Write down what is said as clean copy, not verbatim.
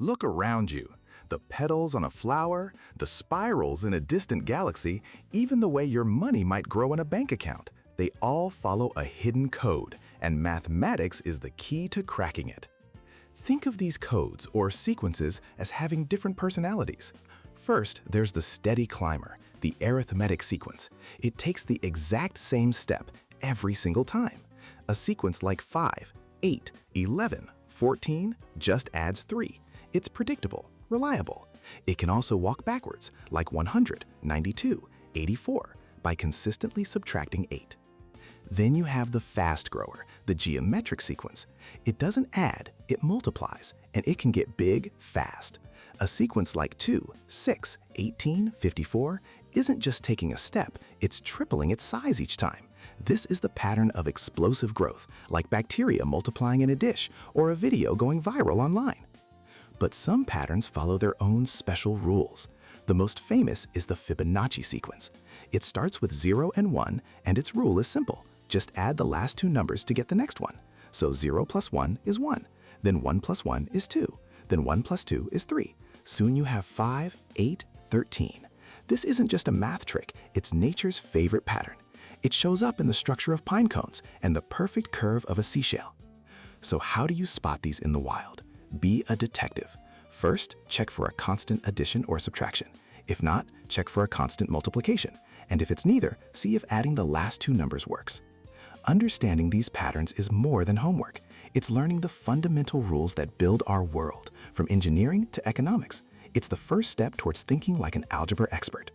Look around you. The petals on a flower, the spirals in a distant galaxy, even the way your money might grow in a bank account. They all follow a hidden code, and mathematics is the key to cracking it. Think of these codes or sequences as having different personalities. First, there's the steady climber, the arithmetic sequence. It takes the exact same step every single time. A sequence like 5, 8, 11, 14 just adds 3. It's predictable, reliable. It can also walk backwards, like 100, 92, 84, by consistently subtracting 8. Then you have the fast grower, the geometric sequence. It doesn't add, it multiplies, and it can get big fast. A sequence like 2, 6, 18, 54 isn't just taking a step, it's tripling its size each time. This is the pattern of explosive growth, like bacteria multiplying in a dish or a video going viral online. But some patterns follow their own special rules. The most famous is the Fibonacci sequence. It starts with 0 and 1, and its rule is simple. Just add the last two numbers to get the next one. So 0 plus 1 is 1, then 1 plus 1 is 2, then 1 plus 2 is 3. Soon you have 5, 8, 13. This isn't just a math trick, it's nature's favorite pattern. It shows up in the structure of pine cones and the perfect curve of a seashell. So how do you spot these in the wild? Be a detective. First, check for a constant addition or subtraction. If not, check for a constant multiplication. And if it's neither, see if adding the last two numbers works. Understanding these patterns is more than homework. It's learning the fundamental rules that build our world, from engineering to economics. It's the first step towards thinking like an algebra expert.